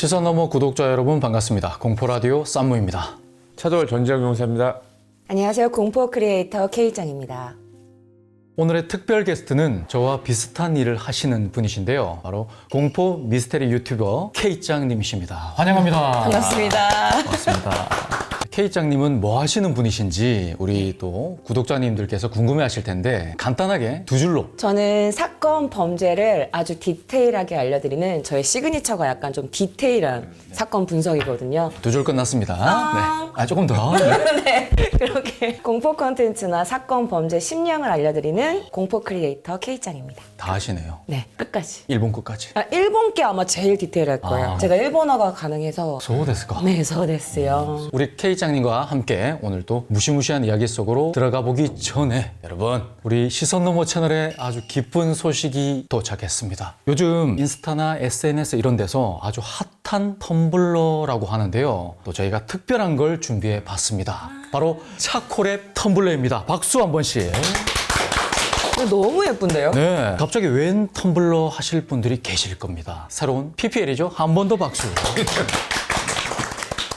시선 너머 구독자 여러분 반갑습니다. 공포라디오 쌈무입니다. 차돌 전지영 용사입니다. 안녕하세요. 공포 크리에이터 K짱입니다. 오늘의 특별 게스트는 저와 비슷한 일을 하시는 분이신데요. 바로 공포 미스테리 유튜버 K짱님이십니다. 환영합니다. 반갑습니다. 반갑습니다. K짱님은 뭐 하시는 분이신지 우리 또 구독자님들께서 궁금해하실 텐데 간단하게 두 줄로. 저는 사건 범죄를 아주 디테일하게 알려드리는 저의 시그니처가 약간 좀 디테일한 사건 분석이거든요. 두 줄 끝났습니다. 네. 조금 더. 네, 그렇게 공포 컨텐츠나 사건 범죄 심령을 알려드리는 공포 크리에이터 K짱입니다. 다 하시네요. 네, 끝까지. 일본 끝까지. 일본 게 아마 제일 디테일할 거예요. 제가 일본어가 가능해서. 소데스까? 네, 서데스요. 우리 K짱님과 함께 오늘 또 무시무시한 이야기 속으로 들어가 보기 전에 여러분 우리 시선 너머 채널에 아주 기쁜 소식이 도착했습니다. 요즘 인스타나 SNS 이런 데서 아주 핫한 텀블러라고 하는데요. 또 저희가 특별한 걸 준비해 봤습니다. 바로 차콜의 텀블러입니다. 박수 한 번씩. 너무 예쁜데요? 네, 갑자기 웬 텀블러 하실 분들이 계실 겁니다. 새로운 PPL이죠. 한 번 더 박수.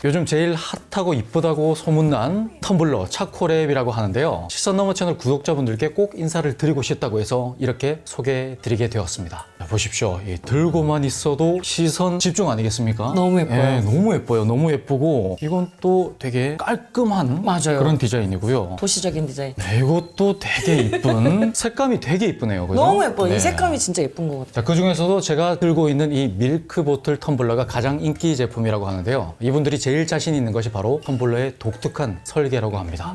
요즘 제일 핫하고 이쁘다고 소문난 텀블러 차코랩이라고 하는데요. 시선 너머 채널 구독자분들께 꼭 인사를 드리고 싶다고 해서 이렇게 소개해드리게 되었습니다. 자, 보십시오. 들고만 있어도 시선 집중 아니겠습니까? 너무 예뻐요. 네, 너무 예뻐요. 너무 예쁘고 이건 또 되게 깔끔한 맞아요. 그런 디자인이고요. 도시적인 디자인. 네, 이것도 되게 이쁜 색감이 되게 이쁘네요. 그죠? 너무 예뻐요. 네. 이 색감이 진짜 예쁜 것 같아요. 자, 그 중에서도 제가 들고 있는 이 밀크 보틀 텀블러가 가장 인기 제품이라고 하는데요. 이분들이 제일 자신 있는 것이 바로 텀블러의 독특한 설계라고 합니다.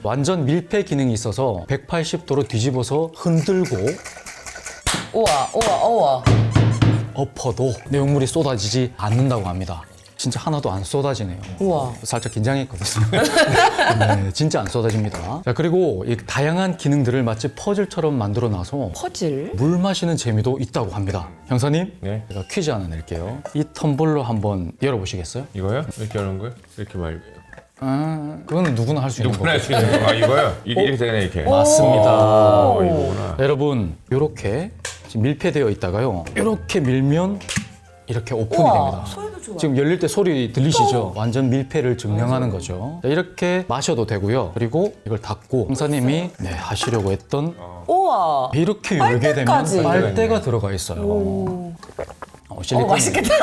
완전 밀폐 기능이 있어서 180도로 뒤집어서 흔들고 우와. 엎어도 내용물이 쏟아지지 않는다고 합니다. 진짜 하나도 안 쏟아지네요. 우와. 살짝 긴장했거든요. 네, 진짜 안 쏟아집니다. 자, 그리고 이 다양한 기능들을 마치 퍼즐처럼 만들어 놔서 퍼즐? 물 마시는 재미도 있다고 합니다. 형사님, 네. 제가 퀴즈 하나 낼게요. 이 텀블러 한번 열어보시겠어요? 이거요? 이렇게 하는 거요? 이렇게 말고요. 그거는 누구나 할 수 있는 누구나 거고. 할 수 있는 거. 아, 이거요? 이렇게 되네, 이렇게. 맞습니다. 이거구나. 여러분, 이렇게 지금 밀폐되어 있다가요. 이렇게 밀면 이렇게 오픈이 됩니다. 소리도 좋아. 지금 열릴 때 소리 들리시죠? 완전 밀폐를 증명하는 거죠. 자, 이렇게 마셔도 되고요. 그리고 이걸 닫고 형사님이 하시려고 했던 우와. 이렇게 열게 되면 빨대까지. 빨대가 들어가 있어요. 실리콘, 맛있겠다.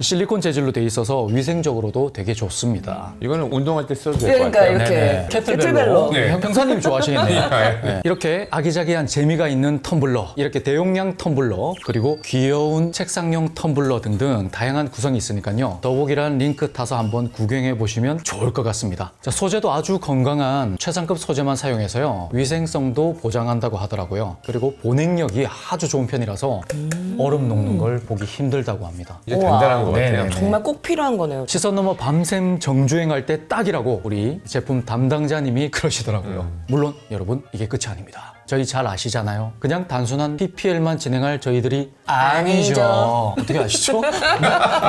실리콘 재질로 돼 있어서 위생적으로도 되게 좋습니다. 이거는 운동할 때 써도 될 것 그러니까 같아요. 이렇게 캐틀벨로. 네. 형사님 좋아하시겠네요. 네. 네. 이렇게 아기자기한 재미가 있는 텀블러, 이렇게 대용량 텀블러, 그리고 귀여운 책상용 텀블러 등등 다양한 구성이 있으니까요. 더보기란 링크 타서 한번 구경해 보시면 좋을 것 같습니다. 자, 소재도 아주 건강한 최상급 소재만 사용해서요. 위생성도 보장한다고 하더라고요. 그리고 보냉력이 아주 좋은 편이라서 얼음 녹는 걸 보기 힘들다고 합니다. 이제 단단한 것 같아요. 네네네. 정말 꼭 필요한 거네요. 시선 넘어 밤샘 정주행할 때 딱이라고 우리 제품 담당자님이 그러시더라고요. 물론 여러분 이게 끝이 아닙니다. 저희 잘 아시잖아요. 그냥 단순한 PPL만 진행할 저희들이 아니죠. 아니죠. 어떻게 아시죠?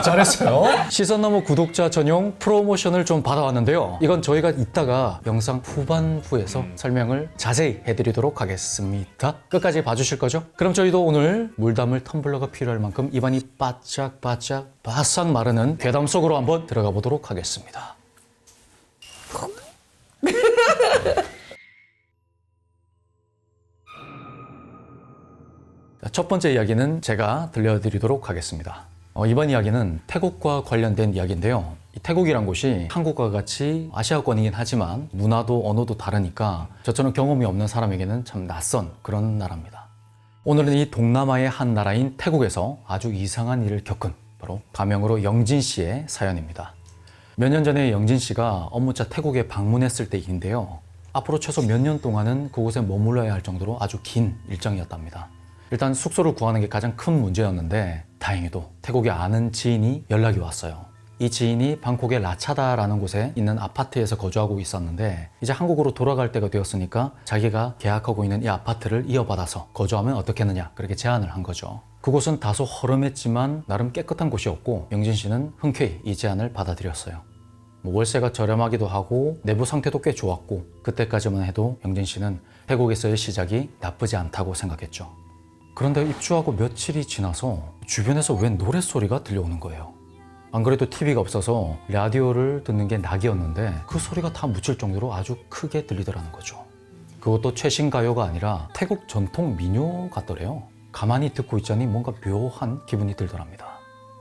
잘했어요. 시선 넘어 구독자 전용 프로모션을 좀 받아왔는데요. 이건 저희가 이따가 영상 후반부에서 설명을 자세히 해드리도록 하겠습니다. 끝까지 봐주실 거죠? 그럼 저희도 오늘 물 담을 텀블러가 필요할 만큼 입안이 바짝 마르는 괴담 속으로 한번 들어가 보도록 하겠습니다. 첫 번째 이야기는 제가 들려드리도록 하겠습니다. 이번 이야기는 태국과 관련된 이야기인데요. 이 태국이란 곳이 한국과 같이 아시아권이긴 하지만 문화도 언어도 다르니까 저처럼 경험이 없는 사람에게는 참 낯선 그런 나라입니다. 오늘은 이 동남아의 한 나라인 태국에서 아주 이상한 일을 겪은 바로 가명으로 영진 씨의 사연입니다. 몇 년 전에 영진 씨가 업무차 태국에 방문했을 때 일인데요. 앞으로 최소 몇 년 동안은 그곳에 머물러야 할 정도로 아주 긴 일정이었답니다. 일단 숙소를 구하는 게 가장 큰 문제였는데 다행히도 태국에 아는 지인이 연락이 왔어요. 이 지인이 방콕의 라차다라는 곳에 있는 아파트에서 거주하고 있었는데 이제 한국으로 돌아갈 때가 되었으니까 자기가 계약하고 있는 이 아파트를 이어받아서 거주하면 어떻겠느냐 그렇게 제안을 한 거죠. 그곳은 다소 허름했지만 나름 깨끗한 곳이었고 영진 씨는 흔쾌히 이 제안을 받아들였어요. 월세가 저렴하기도 하고 내부 상태도 꽤 좋았고 그때까지만 해도 영진 씨는 태국에서의 시작이 나쁘지 않다고 생각했죠. 그런데 입주하고 며칠이 지나서 주변에서 웬 노랫소리가 들려오는 거예요. 안 그래도 TV가 없어서 라디오를 듣는 게 낙이었는데 그 소리가 다 묻힐 정도로 아주 크게 들리더라는 거죠. 그것도 최신 가요가 아니라 태국 전통 민요 같더래요. 가만히 듣고 있자니 뭔가 묘한 기분이 들더랍니다.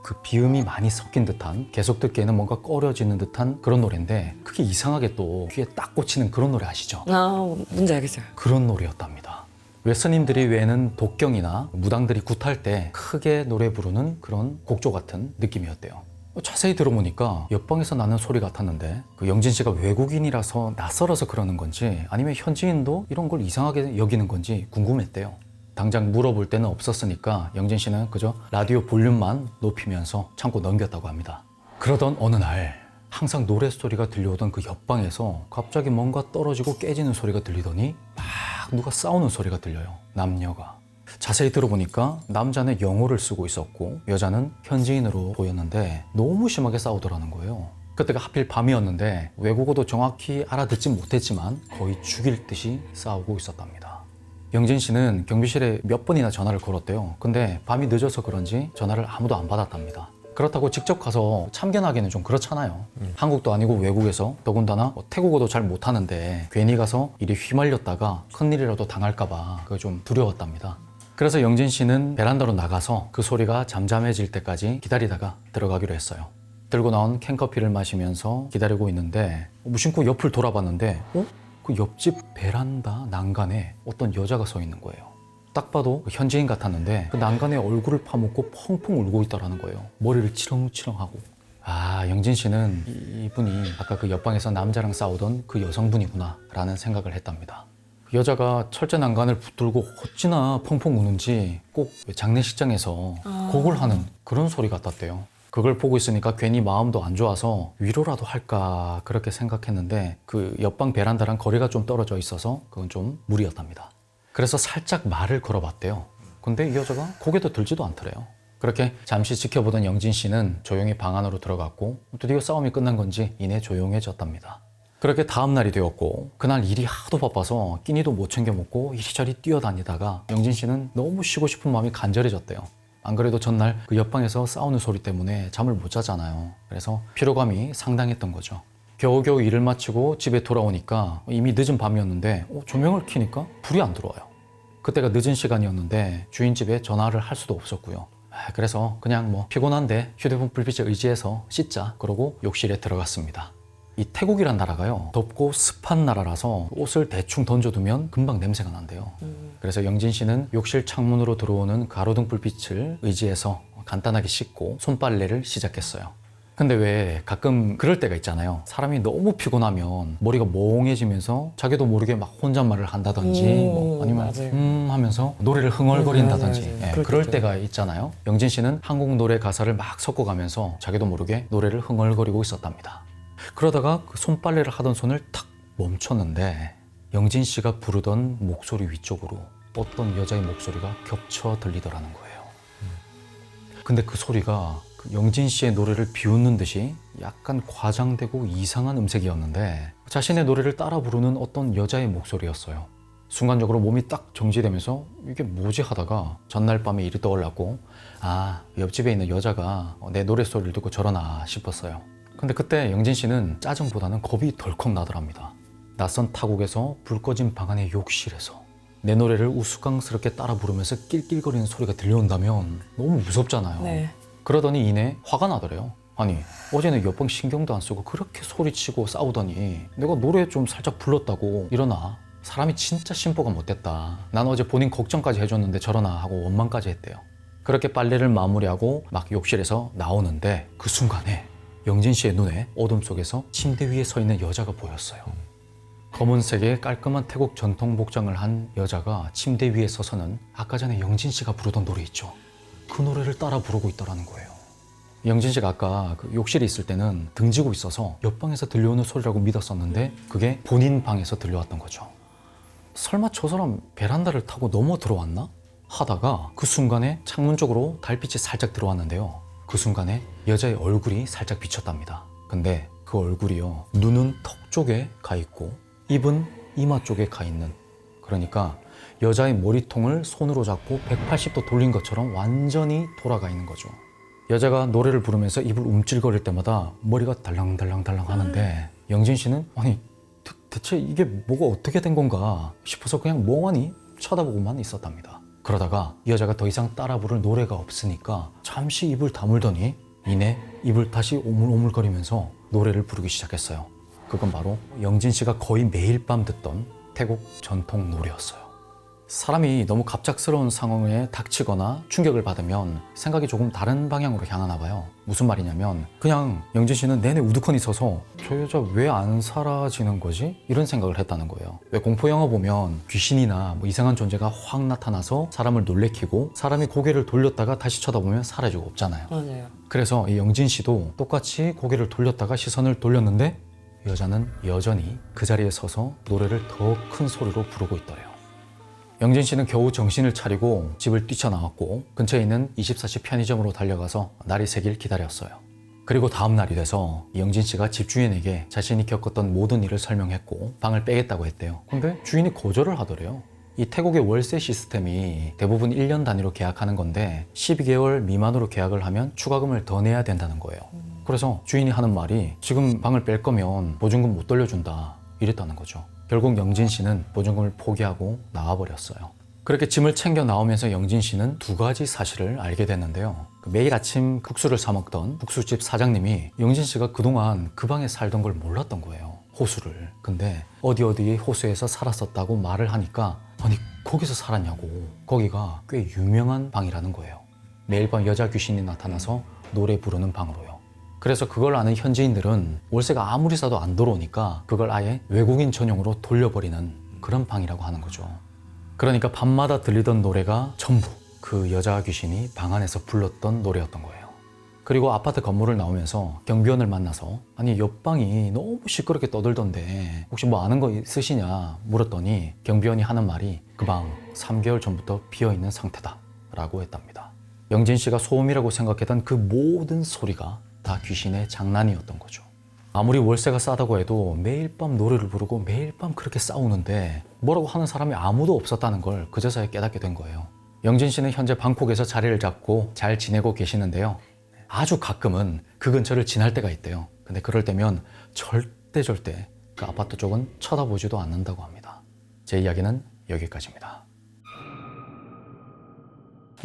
그 비음이 많이 섞인 듯한, 계속 듣기에는 뭔가 꺼려지는 듯한 그런 노래인데 그게 이상하게 또 귀에 딱 꽂히는 그런 노래 아시죠? 아, 뭔지 알겠어요. 그런 노래였답니다. 왜 스님들이 외는 독경이나 무당들이 굿할 때 크게 노래 부르는 그런 곡조 같은 느낌이었대요. 자세히 들어보니까 옆방에서 나는 소리 같았는데 그 영진 씨가 외국인이라서 낯설어서 그러는 건지 아니면 현지인도 이런 걸 이상하게 여기는 건지 궁금했대요. 당장 물어볼 데는 없었으니까 영진 씨는 그저 라디오 볼륨만 높이면서 참고 넘겼다고 합니다. 그러던 어느 날 항상 노랫소리가 들려오던 그 옆방에서 갑자기 뭔가 떨어지고 깨지는 소리가 들리더니 막 누가 싸우는 소리가 들려요. 남녀가. 자세히 들어보니까 남자는 영어를 쓰고 있었고 여자는 현지인으로 보였는데 너무 심하게 싸우더라는 거예요. 그때가 하필 밤이었는데 외국어도 정확히 알아듣지 못했지만 거의 죽일 듯이 싸우고 있었답니다. 영진 씨는 경비실에 몇 번이나 전화를 걸었대요. 근데 밤이 늦어서 그런지 전화를 아무도 안 받았답니다. 그렇다고 직접 가서 참견하기는 좀 그렇잖아요. 한국도 아니고 외국에서 더군다나 태국어도 잘 못하는데 괜히 가서 일이 휘말렸다가 큰일이라도 당할까 봐 그거 좀 두려웠답니다. 그래서 영진 씨는 베란다로 나가서 그 소리가 잠잠해질 때까지 기다리다가 들어가기로 했어요. 들고 나온 캔커피를 마시면서 기다리고 있는데 무심코 옆을 돌아봤는데 그 옆집 베란다 난간에 어떤 여자가 서 있는 거예요. 딱 봐도 현지인 같았는데 그 난간에 얼굴을 파묻고 펑펑 울고 있다라는 거예요. 머리를 치렁치렁하고. 아, 영진 씨는 이분이 아까 그 옆방에서 남자랑 싸우던 그 여성분이구나 라는 생각을 했답니다. 그 여자가 철제 난간을 붙들고 어찌나 펑펑 우는지 꼭 장례식장에서 곡을 하는 그런 소리 같았대요. 그걸 보고 있으니까 괜히 마음도 안 좋아서 위로라도 할까 그렇게 생각했는데 그 옆방 베란다랑 거리가 좀 떨어져 있어서 그건 좀 무리였답니다. 그래서 살짝 말을 걸어봤대요. 근데 이 여자가 고개도 들지도 않더래요. 그렇게 잠시 지켜보던 영진 씨는 조용히 방 안으로 들어갔고 드디어 싸움이 끝난 건지 이내 조용해졌답니다. 그렇게 다음 날이 되었고 그날 일이 하도 바빠서 끼니도 못 챙겨 먹고 이리저리 뛰어다니다가 영진 씨는 너무 쉬고 싶은 마음이 간절해졌대요. 안 그래도 전날 그 옆방에서 싸우는 소리 때문에 잠을 못 자잖아요. 그래서 피로감이 상당했던 거죠. 겨우겨우 일을 마치고 집에 돌아오니까 이미 늦은 밤이었는데 조명을 켜니까 불이 안 들어와요. 그때가 늦은 시간이었는데 주인 집에 전화를 할 수도 없었고요. 그래서 그냥 피곤한데 휴대폰 불빛에 의지해서 씻자 그러고 욕실에 들어갔습니다. 이 태국이란 나라가요 덥고 습한 나라라서 옷을 대충 던져두면 금방 냄새가 난대요. 그래서 영진 씨는 욕실 창문으로 들어오는 가로등 불빛을 의지해서 간단하게 씻고 손빨래를 시작했어요. 근데 왜 가끔 그럴 때가 있잖아요. 사람이 너무 피곤하면 머리가 멍해지면서 자기도 모르게 막 혼잣말을 한다든지 아니면 하면서 노래를 흥얼거린다든지 그럴 때가 있잖아요. 영진 씨는 한국 노래 가사를 막 섞어가면서 자기도 모르게 노래를 흥얼거리고 있었답니다. 그러다가 그 손빨래를 하던 손을 탁 멈췄는데 영진 씨가 부르던 목소리 위쪽으로 어떤 여자의 목소리가 겹쳐 들리더라는 거예요. 근데 그 소리가 영진 씨의 노래를 비웃는 듯이 약간 과장되고 이상한 음색이었는데 자신의 노래를 따라 부르는 어떤 여자의 목소리였어요. 순간적으로 몸이 딱 정지되면서 이게 뭐지 하다가 전날 밤에 일이 떠올랐고 옆집에 있는 여자가 내 노래소리를 듣고 저러나 싶었어요. 근데 그때 영진 씨는 짜증보다는 겁이 덜컥 나더랍니다. 낯선 타국에서 불 꺼진 방 안의 욕실에서 내 노래를 우스꽝스럽게 따라 부르면서 낄낄거리는 소리가 들려온다면 너무 무섭잖아요. 네. 그러더니 이내 화가 나더래요. 아니 어제는 옆방 신경도 안 쓰고 그렇게 소리치고 싸우더니 내가 노래 좀 살짝 불렀다고 이러나 사람이 진짜 심보가 못됐다. 난 어제 본인 걱정까지 해줬는데 저러나 하고 원망까지 했대요. 그렇게 빨래를 마무리하고 막 욕실에서 나오는데 그 순간에 영진 씨의 눈에 어둠 속에서 침대 위에 서 있는 여자가 보였어요. 검은색의 깔끔한 태국 전통 복장을 한 여자가 침대 위에 서서는 아까 전에 영진 씨가 부르던 노래 있죠. 그 노래를 따라 부르고 있더라는 거예요. 영진 씨가 아까 그 욕실에 있을 때는 등지고 있어서 옆방에서 들려오는 소리라고 믿었었는데 그게 본인 방에서 들려왔던 거죠. 설마 저 사람 베란다를 타고 넘어 들어왔나? 하다가 그 순간에 창문 쪽으로 달빛이 살짝 들어왔는데요. 그 순간에 여자의 얼굴이 살짝 비쳤답니다. 근데 그 얼굴이요. 눈은 턱 쪽에 가 있고 입은 이마 쪽에 가 있는, 그러니까 여자의 머리통을 손으로 잡고 180도 돌린 것처럼 완전히 돌아가 있는 거죠. 여자가 노래를 부르면서 입을 움찔거릴 때마다 머리가 달랑달랑달랑 하는데 영진 씨는 아니 대체 이게 뭐가 어떻게 된 건가 싶어서 그냥 멍하니 쳐다보고만 있었답니다. 그러다가 이 여자가 더 이상 따라 부를 노래가 없으니까 잠시 입을 다물더니 이내 입을 다시 오물오물거리면서 노래를 부르기 시작했어요. 그건 바로 영진 씨가 거의 매일 밤 듣던 태국 전통 노래였어요. 사람이 너무 갑작스러운 상황에 닥치거나 충격을 받으면 생각이 조금 다른 방향으로 향하나 봐요. 무슨 말이냐면 그냥 영진 씨는 내내 우두커니 서서 저 여자 왜 안 사라지는 거지? 이런 생각을 했다는 거예요. 왜 공포 영화 보면 귀신이나 뭐 이상한 존재가 확 나타나서 사람을 놀래키고 사람이 고개를 돌렸다가 다시 쳐다보면 사라지고 없잖아요. 맞아요. 그래서 이 영진 씨도 똑같이 고개를 돌렸다가 시선을 돌렸는데 여자는 여전히 그 자리에 서서 노래를 더 큰 소리로 부르고 있더래요. 영진 씨는 겨우 정신을 차리고 집을 뛰쳐나왔고 근처에 있는 24시 편의점으로 달려가서 날이 새길 기다렸어요. 그리고 다음 날이 돼서 영진 씨가 집주인에게 자신이 겪었던 모든 일을 설명했고 방을 빼겠다고 했대요. 근데 주인이 거절을 하더래요. 이 태국의 월세 시스템이 대부분 1년 단위로 계약하는 건데 12개월 미만으로 계약을 하면 추가금을 더 내야 된다는 거예요. 그래서 주인이 하는 말이 지금 방을 뺄 거면 보증금 못 돌려준다 이랬다는 거죠. 결국 영진 씨는 보증금을 포기하고 나와버렸어요. 그렇게 짐을 챙겨 나오면서 영진 씨는 두 가지 사실을 알게 됐는데요. 매일 아침 국수를 사 먹던 국수집 사장님이 영진 씨가 그동안 그 방에 살던 걸 몰랐던 거예요. 호수를. 근데 어디 호수에서 살았었다고 말을 하니까 아니 거기서 살았냐고. 거기가 꽤 유명한 방이라는 거예요. 매일 밤 여자 귀신이 나타나서 노래 부르는 방으로요. 그래서 그걸 아는 현지인들은 월세가 아무리 싸도 안 들어오니까 그걸 아예 외국인 전용으로 돌려버리는 그런 방이라고 하는 거죠. 그러니까 밤마다 들리던 노래가 전부 그 여자 귀신이 방 안에서 불렀던 노래였던 거예요. 그리고 아파트 건물을 나오면서 경비원을 만나서 아니 옆방이 너무 시끄럽게 떠들던데 혹시 뭐 아는 거 있으시냐 물었더니 경비원이 하는 말이 그 방 3개월 전부터 비어있는 상태다 라고 했답니다. 영진 씨가 소음이라고 생각했던 그 모든 소리가 다 귀신의 장난이었던 거죠. 아무리 월세가 싸다고 해도 매일 밤 노래를 부르고 매일 밤 그렇게 싸우는데 뭐라고 하는 사람이 아무도 없었다는 걸 그제서야 깨닫게 된 거예요. 영진 씨는 현재 방콕에서 자리를 잡고 잘 지내고 계시는데요. 아주 가끔은 그 근처를 지날 때가 있대요. 근데 그럴 때면 절대 그 아파트 쪽은 쳐다보지도 않는다고 합니다. 제 이야기는 여기까지입니다.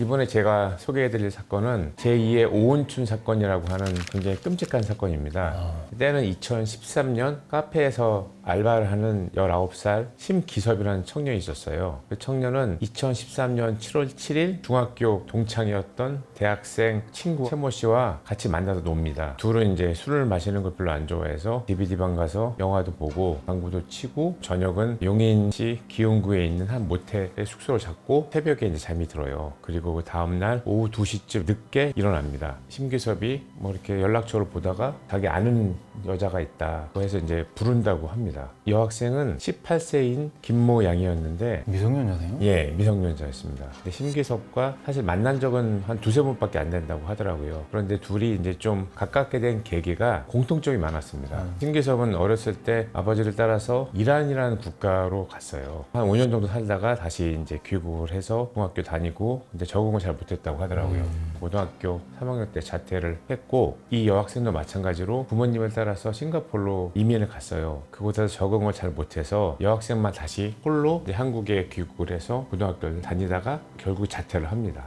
이번에 제가 소개해드릴 사건은 제2의 오은춘 사건이라고 하는 굉장히 끔찍한 사건입니다. 그때는 2013년 카페에서 알바를 하는 19살 심기섭이라는 청년이 있었어요. 그 청년은 2013년 7월 7일 중학교 동창이었던 대학생 친구 최모 씨와 같이 만나서 놉니다. 둘은 이제 술을 마시는 걸 별로 안 좋아해서 DVD방 가서 영화도 보고 당구도 치고 저녁은 용인시 기흥구에 있는 한 모텔의 숙소를 잡고 새벽에 이제 잠이 들어요. 그리고 그 다음날 오후 2시쯤 늦게 일어납니다. 심기섭이 뭐 이렇게 연락처를 보다가 자기 아는 여자가 있다 해서 이제 부른다고 합니다. 여학생은 18세인 김모 양이었는데 미성년자네요? 예, 미성년자였습니다. 근데 심기섭과 사실 만난 적은 한 두세 번밖에 안 된다고 하더라고요. 그런데 둘이 이제 좀 가깝게 된 계기가 공통점이 많았습니다. 심기섭은 어렸을 때 아버지를 따라서 이란이라는 국가로 갔어요. 한 5년 정도 살다가 다시 이제 귀국을 해서 중학교 다니고 이제 적응을 잘 못했다고 하더라고요. 고등학교 3학년 때 자퇴를 했고 이 여학생도 마찬가지로 부모님을 따라서 싱가포르로 이민을 갔어요. 그곳에서 적응을 잘 못해서 여학생만 다시 홀로 이제 한국에 귀국을 해서 고등학교를 다니다가 결국 자퇴를 합니다.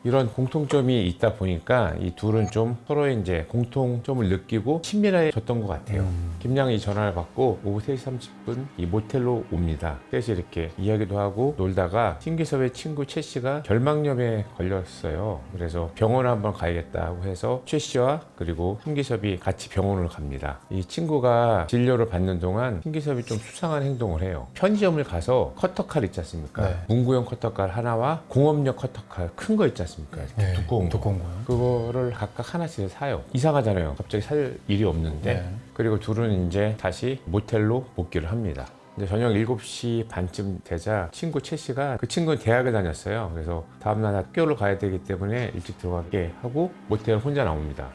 이런 공통점이 있다 보니까 이 둘은 좀 서로의 이제 공통점을 느끼고 친밀해졌던 것 같아요. 김양이 전화를 받고 오후 3시 30분 이 모텔로 옵니다. 셋이 이렇게 이야기도 하고 놀다가 심기섭의 친구 최 씨가 결막염에 걸렸어요. 그래서 병원을 한번 가야겠다고 해서 최 씨와 그리고 심기섭이 같이 병원을 갑니다. 이 친구가 진료를 받는 동안 심기섭이 좀 수상한 행동을 해요. 편의점을 가서 커터칼 있지 않습니까? 네. 문구용 커터칼 하나와 공업용 커터칼 큰 거 있지 않습니까? 네, 두꺼운 거요? 그거를 각각 하나씩 사요. 이상하잖아요. 갑자기 살 일이 없는데. 네. 그리고 둘은 이제 다시 모텔로 복귀를 합니다. 이제 저녁 7시 반쯤 되자 친구 최 씨가 그 친구는 대학을 다녔어요. 그래서 다음날 학교를 가야 되기 때문에 일찍 들어가게 하고 모텔 혼자 나옵니다.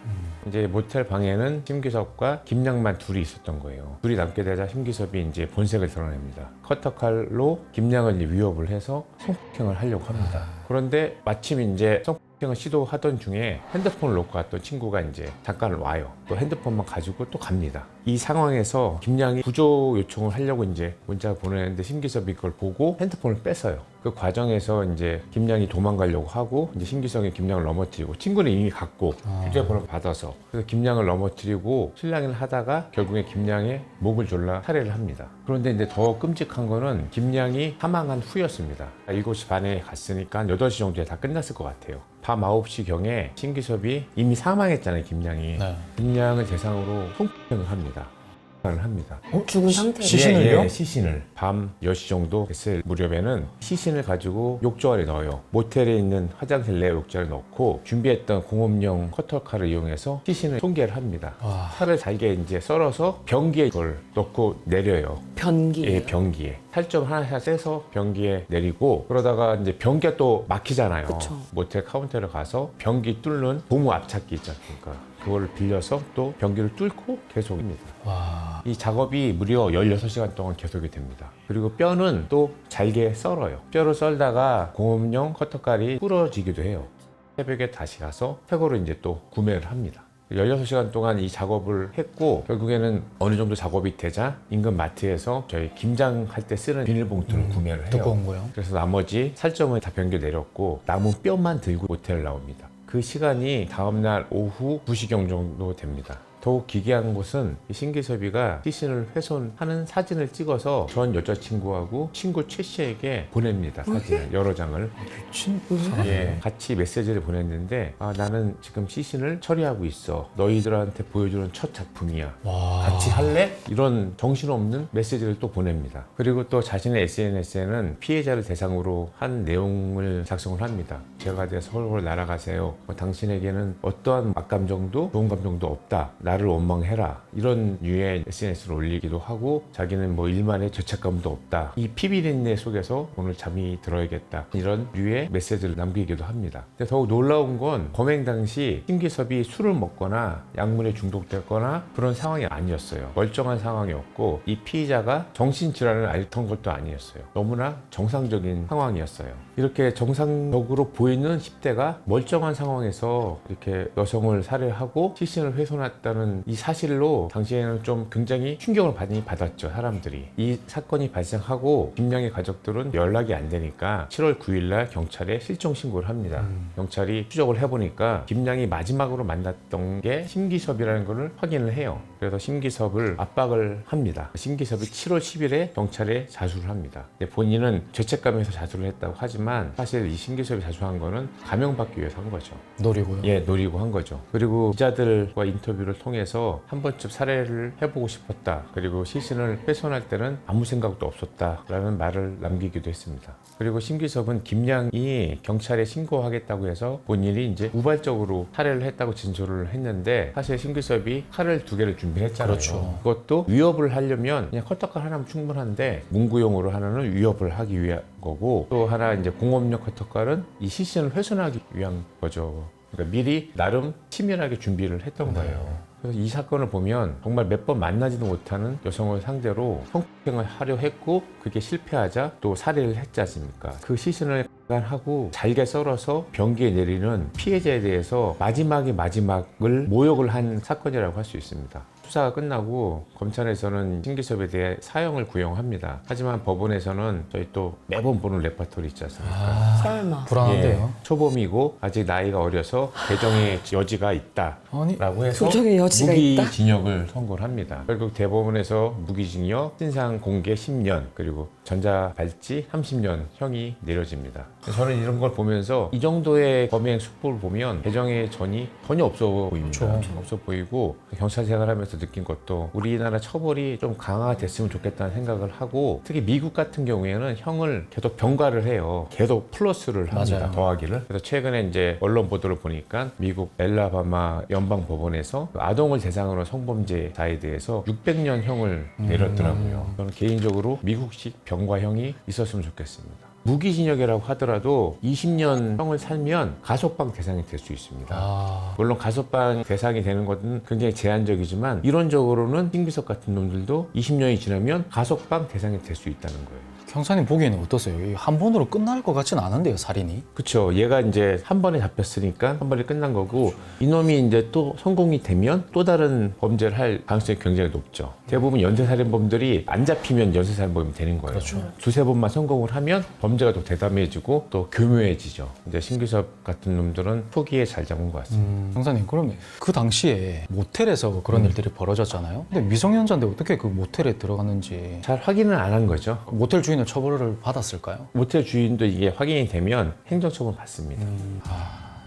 이제 모텔 방에는 심기섭과 김양만 둘이 있었던 거예요. 둘이 남게 되자 심기섭이 이제 본색을 드러냅니다. 커터칼로 김양을 이제 위협을 해서 성폭행을 하려고 합니다. 그런데 마침 이제 성폭행을 시도하던 중에 핸드폰을 놓고 갔던 친구가 이제 잠깐 와요. 또 핸드폰만 가지고 또 갑니다. 이 상황에서 김양이 구조 요청을 하려고 이제 문자를 보내는데 신기섭이 그걸 보고 핸드폰을 뺏어요. 그 과정에서 이제 김양이 도망가려고 하고 이제 신기성이 김양을 넘어뜨리고 친구는 이미 갔고 휴대폰을 받아서 그래서 김양을 넘어뜨리고 실랑이를 하다가 결국에 김양의 목을 졸라 살해를 합니다. 그런데 이제 더 끔찍한 거는 김양이 사망한 후였습니다. 7시 반에 갔으니까 한 8시 정도에 다 끝났을 것 같아요. 밤 9시경에 신기섭이 이미 사망했잖아요, 김양이. 네. 김양을 대상으로 성폭행을 합니다. 합니다. 죽은 상태로. 시신을요? 예, 시신을 밤 10시 정도 됐을 무렵에는 시신을 가지고 욕조알에 넣어요. 모텔에 있는 화장실 내 욕조알에 넣고 준비했던 공업용 커터칼을 이용해서 시신을 손괴를 합니다. 와. 살을 잘게 이제 썰어서 변기에 그걸 넣고 내려요. 변기. 예, 변기에. 살점 하나씩 떼서 변기에 내리고 그러다가 이제 변기가 또 막히잖아요. 그쵸. 모텔 카운터를 가서 변기 뚫는 고무 압착기 있지 않습니까? 그거를 빌려서 또 변기를 뚫고 계속입니다. 와. 이 작업이 무려 16시간 동안 계속이 됩니다. 그리고 뼈는 또 잘게 썰어요. 뼈를 썰다가 공업용 커터칼이 부러지기도 해요. 새벽에 다시 가서 새거를 이제 또 구매를 합니다. 16시간 동안 이 작업을 했고 결국에는 어느 정도 작업이 되자 인근 마트에서 저희 김장할 때 쓰는 비닐봉투를 구매를 해요. 두꺼운 거요? 그래서 나머지 살점을 다 변기 내렸고 남은 뼈만 들고 모텔을 나옵니다. 그 시간이 다음날 오후 2시경 정도 됩니다. 더욱 기괴한 것은 이 신기섭이가 시신을 훼손하는 사진을 찍어서 전 여자친구하고 친구 최 씨에게 보냅니다. 사진을 여러 장을. 친구 예, 같이 메시지를 보냈는데 나는 지금 시신을 처리하고 있어. 너희들한테 보여주는 첫 작품이야. 와. 같이 할래? 이런 정신없는 메시지를 또 보냅니다. 그리고 또 자신의 SNS에는 피해자를 대상으로 한 내용을 작성을 합니다. 제가 돼 서울을 날아가세요. 당신에게는 어떠한 악감정도 좋은 감정도 없다. 나를 원망해라. 이런 류의 SNS를 올리기도 하고 자기는 뭐 일만의 죄책감도 없다. 이 피비린내 속에서 오늘 잠이 들어야겠다. 이런 류의 메시지를 남기기도 합니다. 근데 더욱 놀라운 건 범행 당시 신기섭이 술을 먹거나 약물에 중독됐거나 그런 상황이 아니었어요. 멀쩡한 상황이었고 이 피의자가 정신질환을 앓던 것도 아니었어요. 너무나 정상적인 상황이었어요. 이렇게 정상적으로 보이는 10대가 멀쩡한 상황에서 이렇게 여성을 살해하고 시신을 훼손했다는 이 사실로 당시에는 좀 굉장히 충격을 많이 받았죠, 사람들이. 이 사건이 발생하고 김양의 가족들은 연락이 안 되니까 7월 9일날 경찰에 실종 신고를 합니다. 경찰이 추적을 해보니까 김양이 마지막으로 만났던 게 신기섭이라는 것을 확인을 해요. 그래서 신기섭을 압박을 합니다. 신기섭이 7월 10일에 경찰에 자수를 합니다. 근데 본인은 죄책감에서 자수를 했다고 하지만 사실 이 신기섭이 자수한 거는 감형받기 위해서 한 거죠. 노리고요. 예, 노리고 한 거죠. 그리고 기자들과 인터뷰를 통해서 한 번쯤 살해를 해보고 싶었다. 그리고 시신을 훼손할 때는 아무 생각도 없었다라는 말을 남기기도 했습니다. 그리고 신기섭은 김양이 경찰에 신고하겠다고 해서 본인이 이제 우발적으로 살해를 했다고 진술을 했는데 사실 신기섭이 칼을 2개를 준비했잖아요. 그렇죠. 그것도 위협을 하려면 그냥 커터칼 하나면 충분한데 문구용으로 하나는 위협을 하기 위한 거고 또 하나 이제 공업용 커터칼은 이 시신을 훼손하기 위한 거죠. 그러니까 미리 나름 치밀하게 준비를 했던 거예요. 그래서 이 사건을 보면 정말 몇 번 만나지도 못하는 여성을 상대로 성폭행을 하려 했고 그게 실패하자 또 살해를 했지 않습니까? 그 시신을 하고 잘게 썰어서 변기에 내리는 피해자에 대해서 마지막을 모욕을 한 사건이라고 할 수 있습니다. 수사가 끝나고 검찰에서는 신기섭에 대해 사형을 구형합니다. 하지만 법원에서는 저희 또 매번 보는 레퍼토리 있지 않습니까? 설마. 불안한데요. 예, 초범이고 아직 나이가 어려서 개정의 여지가 있다라고 아니, 해서 조정의 여지가 있다? 무기징역을 선고를 합니다. 결국 대법원에서 무기징역, 신상 공개 10년 그리고 전자발찌 30년 형이 내려집니다. 저는 이런 걸 보면서 이 정도의 범행 수법을 보면 개정의 전이 전혀 없어 보입니다. 그렇죠. 없어 보이고 경찰 생활하면서 느낀 것도 우리나라 처벌이 좀 강화됐으면 좋겠다는 생각을 하고 특히 미국 같은 경우에는 형을 계속 병가를 해요. 계속 플러스를 합니다. 맞아요. 더하기를. 그래서 최근에 이제 언론 보도를 보니까 미국 엘라바마 연방법원에서 아동을 대상으로 성범죄자에 대해서 600년 형을 내렸더라고요. 저는 개인적으로 미국식 병과형이 있었으면 좋겠습니다. 무기징역이라고 하더라도 20년 형을 살면 가석방 대상이 될 수 있습니다. 물론 가석방 대상이 되는 것은 굉장히 제한적이지만 이론적으로는 신기섭 같은 놈들도 20년이 지나면 가석방 대상이 될 수 있다는 거예요. 형사님 보기에는 어떠세요? 이한 번으로 끝날 것 같진 않은데요, 살인이? 그쵸. 얘가 이제 한 번에 잡혔으니까 한 번에 끝난 거고, 이놈이 이제 또 성공이 되면 또 다른 범죄를 할 가능성이 굉장히 높죠. 대부분 연쇄살인범들이 안 잡히면 연쇄살인범이 되는 거예요. 그렇죠. 두세 번만 성공을 하면 범죄가 더 대담해지고 또 교묘해지죠. 이제 신규섭 같은 놈들은 초기에 잘 잡은 것 같습니다. 형사님, 그러면 그 당시에 모텔에서 그런 일들이 벌어졌잖아요. 근데 미성년자인데 어떻게 그 모텔에 들어갔는지 잘 확인을 안 한 거죠. 모텔 주인은 처벌을 받았을까요? 모텔 주인도 이게 확인이 되면 행정처분 받습니다.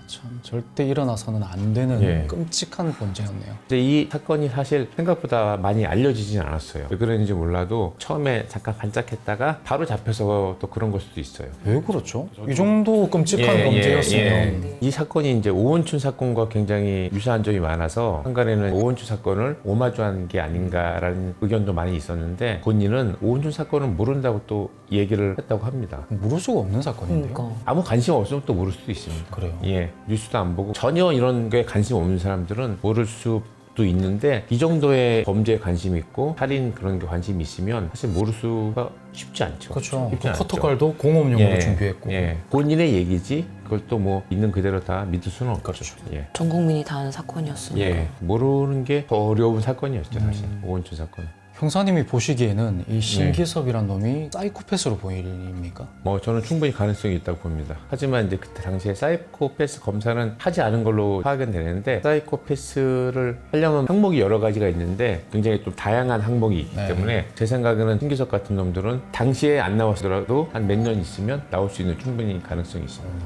참 절대 일어나서는 안 되는 예. 끔찍한 범죄였네요. 근데 이 사건이 사실 생각보다 많이 알려지진 않았어요. 왜 그런지 몰라도 처음에 잠깐 반짝했다가 바로 잡혀서 또 그런 걸 수도 있어요. 왜 그렇죠? 이 정도 끔찍한 범죄였으면 이 사건이 이제 오원춘 사건과 굉장히 유사한 점이 많아서 한간에는 오원춘 사건을 오마주한 게 아닌가라는 의견도 많이 있었는데 본인은 오원춘 사건을 모른다고 또 얘기를 했다고 합니다. 모를 수가 없는 사건인데요. 그러니까. 아무 관심 없으면 또 모를 수도 있습니다. 그래요. 예, 뉴스도 안 보고 전혀 이런 게 관심 없는 사람들은 모를 수도 있는데 이 정도의 범죄에 관심이 있고 살인 그런 게 관심이 있으면 사실 모를 수가 쉽지 않죠. 그렇죠. 쉽지 않죠. 커터칼도 공업용으로 준비했고. 예, 본인의 얘기지 그걸 또 뭐 있는 그대로 다 믿을 수는 없죠. 그렇죠. 네. 예. 전 국민이 다 아는 사건이었으니까. 예, 모르는 게 더 어려운 사건이었죠, 사실. 오원춘 사건. 형사님이 보시기에는 이 신기섭이란 놈이 사이코패스로 보입니까? 뭐 저는 충분히 가능성이 있다고 봅니다. 하지만 이제 그때 당시에 사이코패스 검사는 하지 않은 걸로 파악은 되는데 사이코패스를 하려면 항목이 여러 가지가 있는데 굉장히 좀 다양한 항목이 있기 때문에 제 생각에는 신기섭 같은 놈들은 당시에 안 나왔더라도 한 몇 년 있으면 나올 수 있는 충분히 가능성이 있습니다.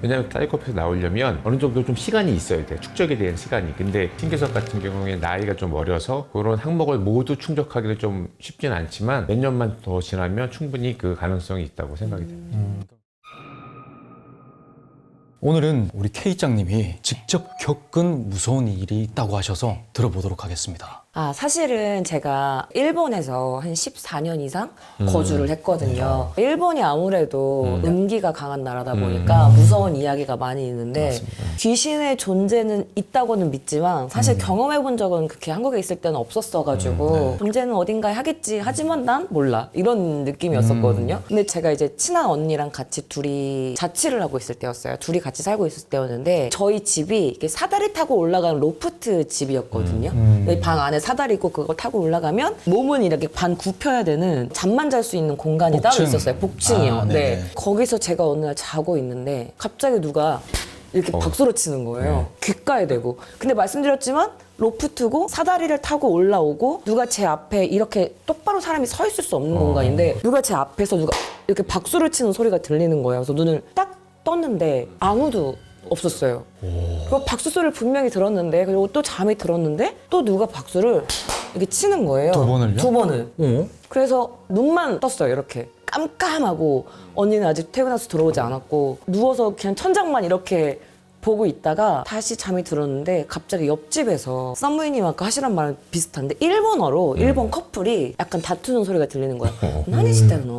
왜냐하면 사이코패스 나오려면 어느 정도 좀 시간이 있어야 돼요. 축적에 대한 시간이. 근데 신기섭 같은 경우에 나이가 좀 어려서 그런 항목을 모두 충족하기는 좀 쉽진 않지만 몇 년만 더 지나면 충분히 그 가능성이 있다고 생각이 됩니다. 오늘은 우리 K장님이 직접 겪은 무서운 일이 있다고 하셔서 들어보도록 하겠습니다. 아, 사실은 제가 일본에서 한 14년 이상 거주를 했거든요. 일본이 아무래도 음기가 강한 나라다 보니까 무서운 이야기가 많이 있는데 귀신의 존재는 있다고는 믿지만 사실 경험해 본 적은 그렇게 한국에 있을 때는 없었어가지고 존재는 어딘가에 하겠지 하지만 난 몰라 이런 느낌이었었거든요. 근데 제가 이제 친한 언니랑 같이 둘이 자취를 하고 있을 때였어요. 둘이 같이 살고 있을 때였는데 저희 집이 이렇게 사다리 타고 올라가는 로프트 집이었거든요. 근데 방 안에 사다리 있고 그걸 타고 올라가면 몸은 이렇게 반 굽혀야 되는 잠만 잘 수 있는 공간이 따로 복층. 있었어요. 복층이요. 아, 네. 네네. 거기서 제가 어느 날 자고 있는데 갑자기 누가 이렇게 박수를 치는 거예요. 귓가에 대고. 근데 말씀드렸지만 로프트고 사다리를 타고 올라오고 누가 제 앞에 이렇게 똑바로 사람이 서 있을 수 없는 공간인데 누가 제 앞에서 누가 이렇게 박수를 치는 소리가 들리는 거예요. 그래서 눈을 딱 떴는데 아무도 없었어요. 그 박수 소리를 분명히 들었는데 그리고 또 잠이 들었는데 또 누가 박수를 이렇게 치는 거예요. 두 번을요? 두 번을. 그래서 눈만 떴어요. 이렇게 깜깜하고 언니는 아직 퇴근해서 들어오지 않았고 누워서 그냥 천장만 이렇게 보고 있다가 다시 잠이 들었는데 갑자기 옆집에서 썸무이님 아까 하시란 말은 비슷한데 일본어로 일본 커플이 약간 다투는 소리가 들리는 거야. 나니시대는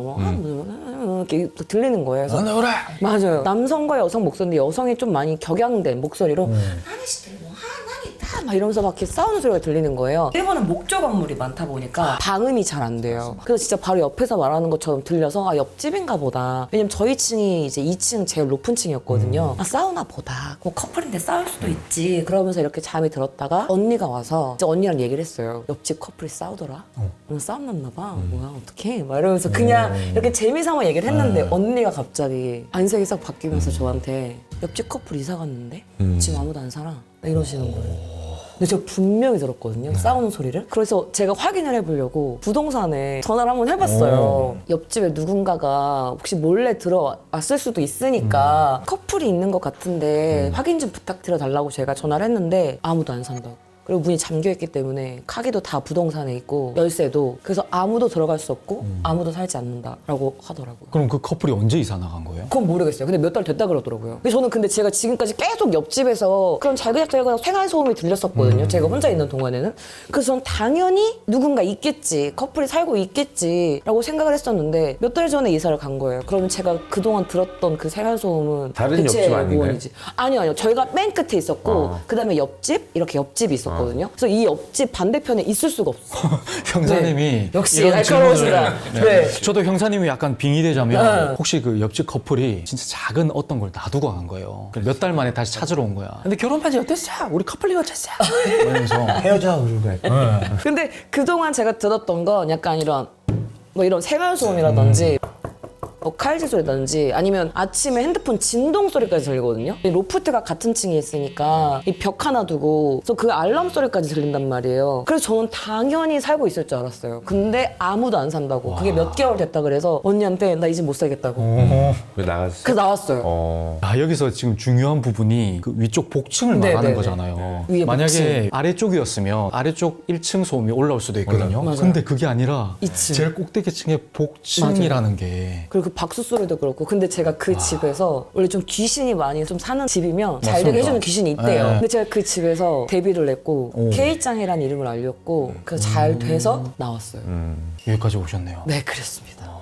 이렇게 들리는 거예요. 그래서 그래. 맞아요. 남성과 여성 목소리인데 여성이 좀 많이 격양된 목소리로 나니시대 뭐 하나니다 막 이러면서 막 이렇게 싸우는 소리가 들리는 거예요. 일본은 목조 건물이 많다 보니까 방음이 잘 안 돼요. 그래서 진짜 바로 옆에서 말하는 것처럼 들려서 아 옆집인가 보다. 왜냐면 저희 층이 이제 2층 제일 높은 층이었거든요. 아 싸우나 보다. 뭐 커플인데 싸울 수도 있지. 그러면서 이렇게 잠이 들었다가 언니가 와서 이제 언니랑 얘기를 했어요. 옆집 커플이 싸우더라. 오늘 싸움 났나 봐. 뭐야 어떡해. 막 이러면서 그냥 이렇게 재미삼아 얘기를 했는데 언니가 갑자기 안색이 싹 바뀌면서 저한테 옆집 커플 이사 갔는데 지금 아무도 안 살아. 이러시는 거예요. 근데 제가 분명히 들었거든요. 싸우는 소리를. 그래서 제가 확인을 해보려고 부동산에 전화를 한번 해봤어요. 옆집에 누군가가 혹시 몰래 들어왔을 수도 있으니까 커플이 있는 것 같은데 확인 좀 부탁드려달라고 제가 전화를 했는데 아무도 안 산다고. 그리고 문이 잠겨있기 때문에 카기도 다 부동산에 있고 열쇠도 그래서 아무도 들어갈 수 없고 아무도 살지 않는다라고 하더라고요. 그럼 그 커플이 언제 이사 나간 거예요? 그건 모르겠어요. 근데 몇 달 됐다 그러더라고요. 근데 저는 근데 제가 지금까지 계속 옆집에서 그런 잘그작잘그작 생활소음이 들렸었거든요. 제가 혼자 있는 동안에는. 그래서 전 당연히 누군가 있겠지. 커플이 살고 있겠지라고 생각을 했었는데 몇 달 전에 이사를 간 거예요. 그러면 제가 그동안 들었던 그 생활소음은 다른 대체 옆집 아닌가요? 무언이지. 아니요. 저희가 맨 끝에 있었고 그다음에 옆집 이렇게 옆집이 있었고 있었거든요. 그래서 이 옆집 반대편에 있을 수가 없어. 형사님이 네. 역시 이런 날카로우시다. 질문을- 네. 저도 형사님이 약간 빙의되자면 네. 혹시 그 옆집 커플이 진짜 작은 어떤 걸 놔두고 간 거예요. 몇 달 만에 다시 찾으러 온 거야. 근데 결혼 반지 어땠어? 우리 커플링 어땠어? 이러면서 헤어져 그러고 근데 그동안 제가 들었던 건 약간 이런 뭐 이런 생활 소음이라든지 뭐 칼질 소리라든지 아니면 아침에 핸드폰 진동 소리까지 들리거든요. 이 로프트가 같은 층에 있으니까 이 벽 하나 두고 그래서 그 알람 소리까지 들린단 말이에요. 그래서 저는 당연히 살고 있을 줄 알았어요. 근데 아무도 안 산다고. 그게 몇 개월 됐다 그래서 언니한테 나 이제 못 살겠다고. 왜 나갔어? 그래서 나왔어요. 아, 여기서 지금 중요한 부분이 그 위쪽 복층을 네, 말하는 네, 네. 거잖아요. 위에 만약에 아래쪽이었으면 아래쪽 1층 소음이 올라올 수도 있거든요. 맞아요. 근데 그게 아니라 2층. 제일 꼭대기층에 복층이라는 게 그리고 그 박수 소리도 그렇고 근데 제가 그 집에서 원래 좀 귀신이 많이 좀 사는 집이면 잘 되게 맞습니다. 해주는 귀신이 있대요. 네. 근데 제가 그 집에서 데뷔를 했고 오. K짱이라는 이름을 알렸고 그래서 잘 돼서 나왔어요. 여기까지 오셨네요. 네 그랬습니다.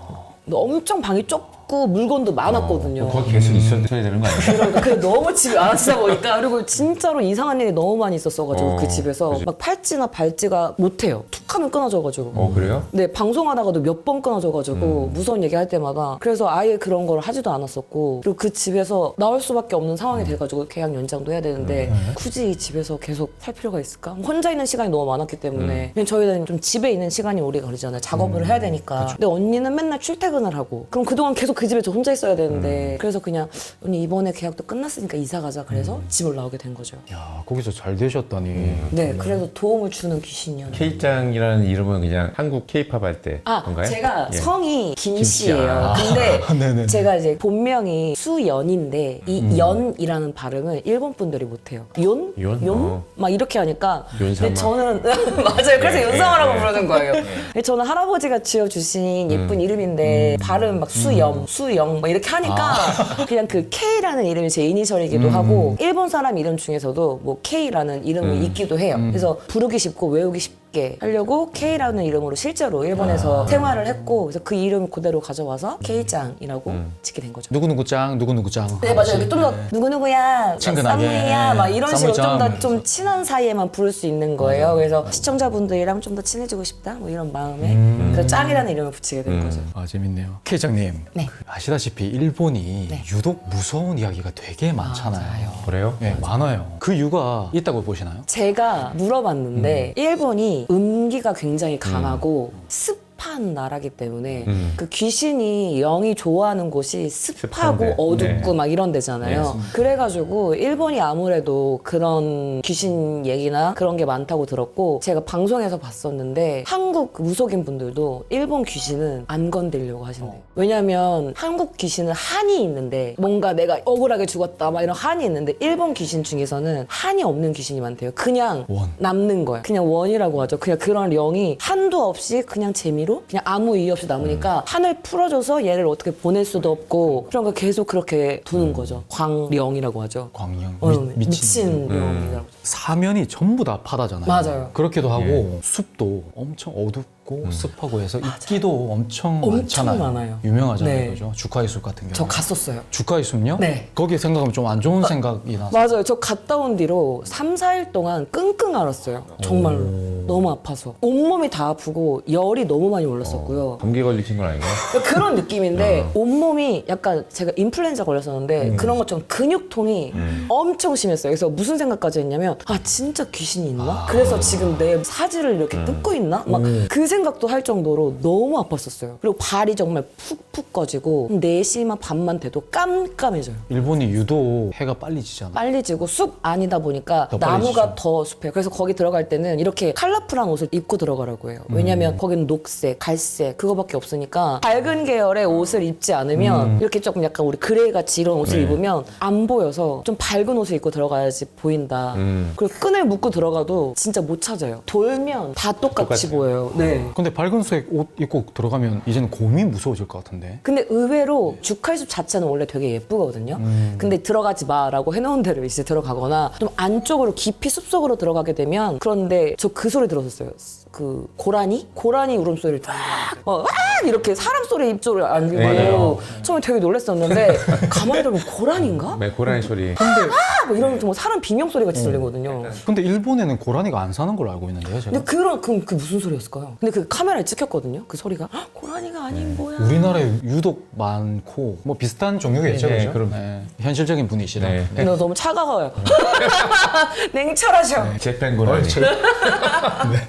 근데 엄청 방이 좁고 물건도 많았거든요. 거기 계속 있어야 되는 거 아니야? 그래 너무 집이 안 쓰다 보니까 그리고 진짜로 이상한 일이 너무 많이 있었어가지고 그 집에서 그치. 막 팔찌나 발찌가 못해요. 툭 하면 끊어져가지고 그래요? 네, 방송하다가도 몇 번 끊어져가지고 무서운 얘기 할 때마다 그래서 아예 그런 걸 하지도 않았었고 그리고 그 집에서 나올 수밖에 없는 상황이 돼가지고 계약 연장도 해야 되는데 굳이 이 집에서 계속 살 필요가 있을까? 혼자 있는 시간이 너무 많았기 때문에 그냥 저희는 좀 집에 있는 시간이 오래 걸리잖아요. 작업을 해야 되니까. 근데 언니는 맨날 출퇴근을 하고 그럼 그동안 계속 그 집에 저 혼자 있어야 되는데 그래서 그냥 언니 이번에 계약도 끝났으니까 이사 가자 그래서 집을 나오게 된 거죠. 야, 거기서 잘 되셨다니. 네, 그래도 도움을 주는 귀신이었네요. K짱이라는 이름은 그냥 한국 K-팝 할 때 건가요? 제가 예. 성이 김 김씨. 씨예요. 근데 네네. 제가 이제 본명이 수연인데 이 연이라는 발음을 일본 분들이 못해요. 연? 연? 연? 막 이렇게 하니까. 연사마. 근데 저는 맞아요. 그래서 예, 연상하라고 예, 예. 부르는 거예요. 근데 저는 할아버지가 지어주신 예쁜 이름인데 발음 막 수영, 수영 막 이렇게 하니까 그냥 그 K라는 이름이 제 이니셜이기도 하고 일본 사람 이름 중에서도 뭐 K라는 이름이 있기도 해요. 그래서 부르기 쉽고 외우기 쉽게 하려고 K라는 이름으로 실제로 일본에서 생활을 했고 그래서 그 이름 그대로 가져와서 K짱이라고 짓게 된 거죠. 누구누구 짱, 누구누구 짱. 네 맞아요. 좀 더 누구누구야, 친근하게. 쌍무야 막 이런 식으로 좀 더 쌍무짱. 좀 친한 사이에만 부를 수 있는 거예요. 그래서 시청자분들이랑 좀 더 친해지고 싶다 뭐 이런 마음에 그래서 짱이라는 이름을 붙이게 된 거죠. 아, 재밌네요. K장님. 네. 그 아시다시피 일본이 네. 유독 무서운 이야기가 되게 많잖아요. 그래요? 네, 많아요. 그 이유가 있다고 보시나요? 제가 물어봤는데 일본이 음기가 굉장히 강하고 습한 나라기 때문에 그 귀신이 영이 좋아하는 곳이 습하고 습한데, 어둡고 네. 막 이런 데잖아요. 그래가지고 일본이 아무래도 그런 귀신 얘기나 그런 게 많다고 들었고 제가 방송에서 봤었는데 한국 무속인 분들도 일본 귀신은 안 건들려고 하신대요. 왜냐면 한국 귀신은 한이 있는데 뭔가 내가 억울하게 죽었다 막 이런 한이 있는데 일본 귀신 중에서는 한이 없는 귀신이 많대요. 그냥 원. 남는 거야. 그냥 원이라고 하죠. 그냥 그런 영이 한도 없이 그냥 재미로 그냥 아무 이유 없이 남으니까 한을 풀어줘서 얘를 어떻게 보낼 수도 없고 그런 거 계속 그렇게 두는 거죠. 광령이라고 하죠. 광영. 미친 영이라고. 사면이 전부 다 바다잖아요. 맞아요. 그렇기도 하고 숲도 엄청 어둡고 습하고 해서 이끼도 엄청 많잖아요. 많아요. 유명하잖아요. 네. 그죠? 주카이 숲 같은 경우. 저 갔었어요. 주카이 숲요? 네. 거기 생각하면 좀 안 좋은 생각이 나서. 맞아요. 저 갔다 온 뒤로 3, 4일 동안 끙끙 앓았어요. 정말로. 너무 아파서. 온몸이 다 아프고 열이 너무 많이 올랐었고요. 감기 걸리신 건 아닌가요? 그런 느낌인데 온몸이 약간 제가 인플루엔자 걸렸었는데 그런 것처럼 근육통이 엄청 심했어요. 그래서 무슨 생각까지 했냐면 아 진짜 귀신이 있나? 그래서 지금 내 사지를 이렇게 뜯고 있나? 막 그 생각도 할 정도로 너무 아팠었어요. 그리고 발이 정말 푹푹 꺼지고 4시만 밤만 돼도 깜깜해져요. 일본이 유독 해가 빨리 지잖아요. 빨리 지고 숲 아니다 보니까 더 빨리 나무가 지죠. 더 숲해요. 그래서 거기 들어갈 때는 이렇게 컬러풀한 옷을 입고 들어가라고 해요. 왜냐면 거기는 녹색, 갈색 그거밖에 없으니까 밝은 계열의 옷을 입지 않으면 이렇게 조금 약간 우리 그레이같이 이런 옷을 네. 입으면 안 보여서 좀 밝은 옷을 입고 들어가야지 보인다. 그리고 끈을 묶고 들어가도 진짜 못 찾아요. 돌면 다 똑같이 똑같아요. 보여요. 네. 네. 근데 밝은색 옷 입고 들어가면 이제는 곰이 무서워질 것 같은데. 근데 의외로 주칼숲 자체는 원래 되게 예쁘거든요. 근데 들어가지 마라고 해놓은 데를 이제 들어가거나 좀 안쪽으로 깊이 숲속으로 들어가게 되면 그런데 저 그 소리 들었었어요. 그 고라니 울음소리를 쫙 와 이렇게 사람 소리 입조를 안 들고 맞아요. 처음에 되게 놀랐었는데 가만히 들어보면 고라니인가? 네, 고라니 소리. 뭐 이러면 뭐 사람 비명 소리 같이 들리거든요. 근데 일본에는 고라니가 안 사는 걸로 알고 있는데요, 제가. 근데 그럼 그 무슨 소리였을까요? 근데 그 카메라에 찍혔거든요. 그 소리가 헉, 고라니가 아닌 뭐야? 우리나라에 유독 많고 뭐 비슷한 종류겠죠, 네, 그죠? 그럼. 네. 현실적인 분이시라. 네. 네. 너 너무 차가워요. 냉철하셔. 재팬 고라니.